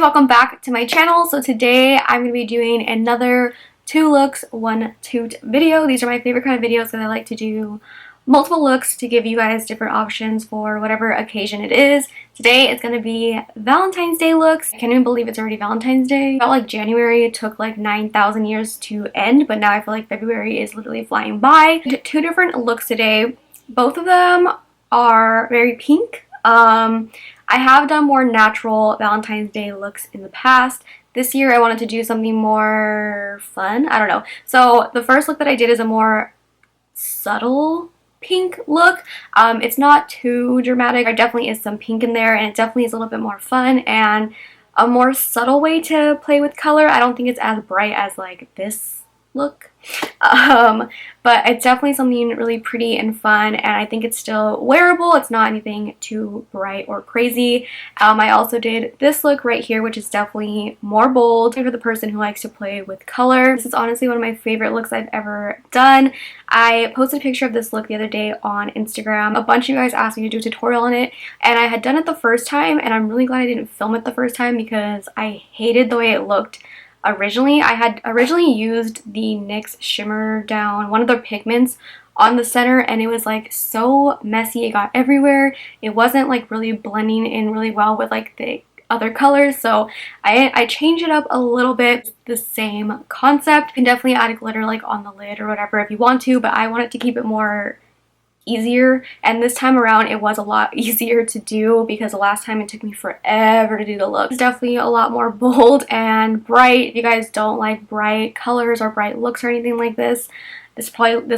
welcome back to my channel. So today I'm going to be doing another 2 looks, 1 toot video. These are my favorite kind of videos because I like to do multiple looks to give you guys different options for whatever occasion it is. Today it's going to be Valentine's Day looks. I can't even believe it's already Valentine's Day. I felt like January took like 9,000 years to end, but now I feel like February is literally flying by. 2 different looks today. Both of them are very pink. I have done more natural Valentine's Day looks in the past. This year I wanted to do something more fun. I don't know. So the first look that I did is a more subtle pink look. It's not too dramatic. There definitely is some pink in there, and it definitely is a little bit more fun and a more subtle way to play with color. I don't think it's as bright as like this look. But it's definitely something really pretty and fun, and I think it's still wearable. It's not anything too bright or crazy. I also did this look right here, which is definitely more bold for the person who likes to play with color. This is honestly one of my favorite looks I've ever done. I posted a picture of this look the other day on Instagram. A bunch of you guys asked me to do a tutorial on it, and I had done it the first time, and I'm really glad I didn't film it the first time because I hated the way it looked. Originally, I had used the NYX Shimmer Down, one of their pigments, on the center, and it was like so messy. It got everywhere. It wasn't like really blending in really well with like the other colors, so I changed it up a little bit. The same concept. You can definitely add a glitter like on the lid or whatever if you want to, but I wanted to keep it more easier, and this time around it was a lot easier to do because the last time it took me forever to do the look. It's definitely a lot more bold and bright. If you guys don't like bright colors or bright looks or anything like this, this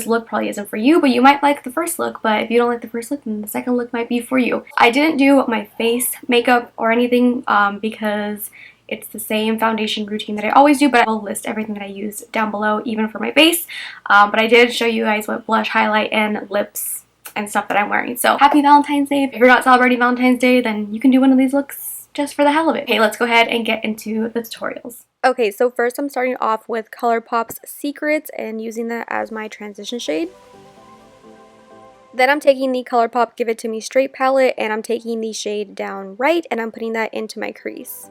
look probably isn't for you, but you might like the first look. But if you don't like the first look, then the second look might be for you. I didn't do my face makeup or anything because it's the same foundation routine that I always do, but I will list everything that I used down below, even for my face. But I did show you guys what blush, highlight, and lips and stuff that I'm wearing. So happy Valentine's Day. If you're not celebrating Valentine's Day, then you can do one of these looks just for the hell of it. Okay, let's go ahead and get into the tutorials. Okay, so first I'm starting off with Colourpop's Secrets and using that as my transition shade. Then I'm taking the Colourpop Give It To Me Straight palette, and I'm taking the shade Down Right, and I'm putting that into my crease.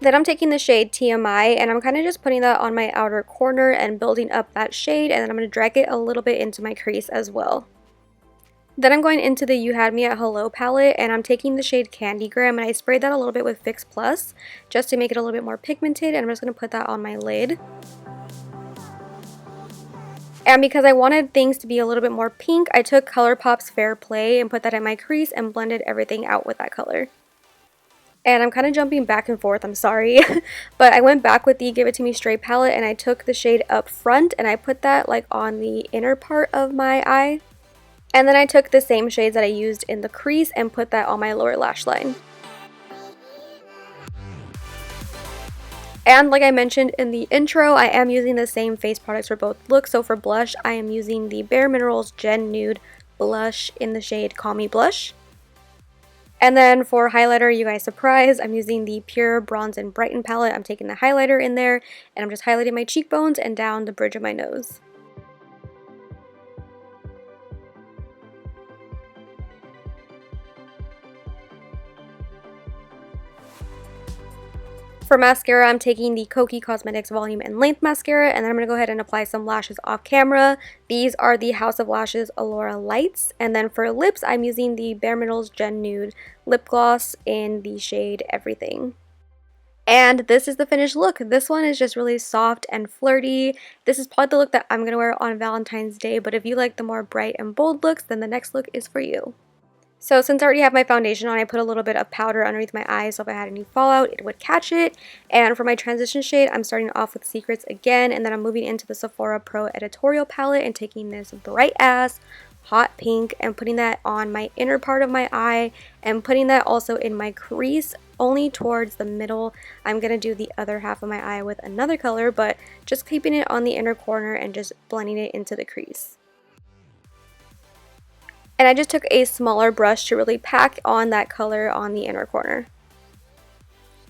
Then I'm taking the shade TMI, and I'm kind of just putting that on my outer corner and building up that shade, and then I'm going to drag it a little bit into my crease as well. Then I'm going into the You Had Me at Hello palette, and I'm taking the shade Candygram, and I sprayed that a little bit with Fix Plus just to make it a little bit more pigmented, and I'm just going to put that on my lid. And because I wanted things to be a little bit more pink, I took Colourpop's Fair Play and put that in my crease and blended everything out with that color. And I'm kind of jumping back and forth, I'm sorry, but I went back with the Give It To Me Straight palette, and I took the shade Up Front and I put that like on the inner part of my eye. And then I took the same shades that I used in the crease and put that on my lower lash line. And like I mentioned in the intro, I am using the same face products for both looks. So for blush, I am using the Bare Minerals Gen Nude blush in the shade Call Me Blush. And then for highlighter, you guys surprised, I'm using the Pure Bronze and Brighten palette. I'm taking the highlighter in there, and I'm just highlighting my cheekbones and down the bridge of my nose. For mascara, I'm taking the Kokie Cosmetics Volume and Length Mascara, and then I'm going to go ahead and apply some lashes off camera. These are the House of Lashes Allura Lights. And then for lips, I'm using the Bare Minerals Gen Nude Lip Gloss in the shade Everything. And this is the finished look. This one is just really soft and flirty. This is probably the look that I'm going to wear on Valentine's Day, but if you like the more bright and bold looks, then the next look is for you. So since I already have my foundation on, I put a little bit of powder underneath my eyes so if I had any fallout, it would catch it. And for my transition shade, I'm starting off with Secrets again, and then I'm moving into the Sephora Pro Editorial palette and taking this bright ass hot pink and putting that on my inner part of my eye and putting that also in my crease, only towards the middle. I'm going to do the other half of my eye with another color, but just keeping it on the inner corner and just blending it into the crease. And I just took a smaller brush to really pack on that color on the inner corner.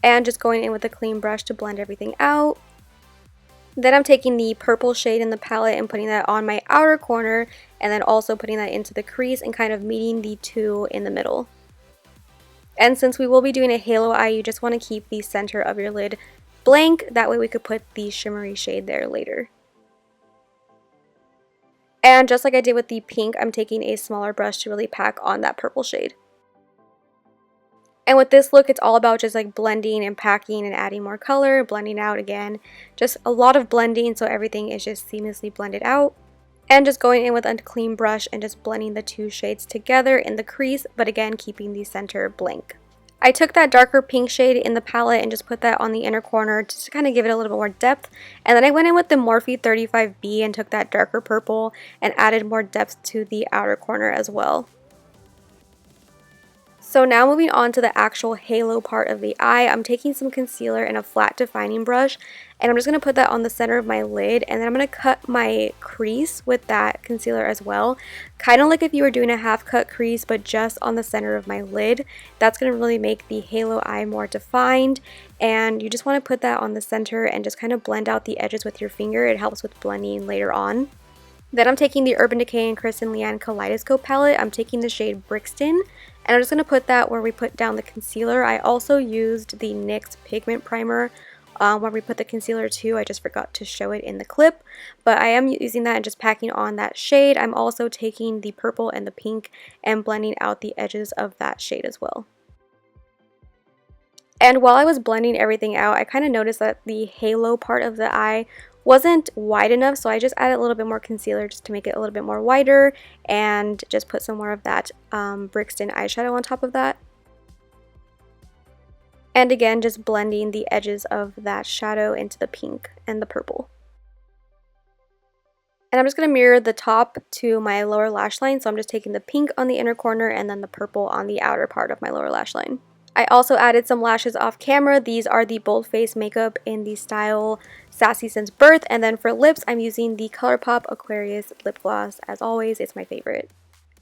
And just going in with a clean brush to blend everything out. Then I'm taking the purple shade in the palette and putting that on my outer corner, and then also putting that into the crease and kind of meeting the two in the middle. And since we will be doing a halo eye, you just want to keep the center of your lid blank. That way we could put the shimmery shade there later. And just like I did with the pink, I'm taking a smaller brush to really pack on that purple shade. And with this look, it's all about just like blending and packing and adding more color, blending out again. Just a lot of blending so everything is just seamlessly blended out. And just going in with a clean brush and just blending the two shades together in the crease, but again, keeping the center blank. I took that darker pink shade in the palette and just put that on the inner corner just to kind of give it a little bit more depth. And then I went in with the Morphe 35B and took that darker purple and added more depth to the outer corner as well. So now moving on to the actual halo part of the eye, I'm taking some concealer and a flat defining brush, and I'm just going to put that on the center of my lid, and then I'm going to cut my crease with that concealer as well. Kind of like if you were doing a half cut crease, but just on the center of my lid. That's going to really make the halo eye more defined, and you just want to put that on the center and just kind of blend out the edges with your finger. It helps with blending later on. Then I'm taking the Urban Decay and Kristen Leanne Kaleidoscope palette. I'm taking the shade Brixton, and I'm just going to put that where we put down the concealer. I also used the NYX pigment primer where we put the concealer too. I just forgot to show it in the clip, but I am using that and just packing on that shade. I'm also taking the purple and the pink and blending out the edges of that shade as well. And while I was blending everything out, I kind of noticed that the halo part of the eye wasn't wide enough, so I just added a little bit more concealer just to make it a little bit more wider and just put some more of that Brixton eyeshadow on top of that. And again, just blending the edges of that shadow into the pink and the purple. And I'm just going to mirror the top to my lower lash line, so I'm just taking the pink on the inner corner and then the purple on the outer part of my lower lash line. I also added some lashes off camera. These are the Boldface makeup in the style Sassy Since Birth. And then for lips, I'm using the Colourpop Aquarius lip gloss. As always, it's my favorite.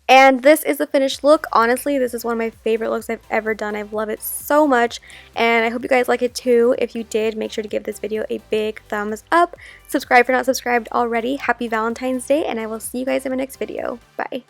And this is the finished look. Honestly, this is one of my favorite looks I've ever done. I love it so much, and I hope you guys like it too. If you did, make sure to give this video a big thumbs up. Subscribe if you're not subscribed already. Happy Valentine's Day, and I will see you guys in my next video. Bye.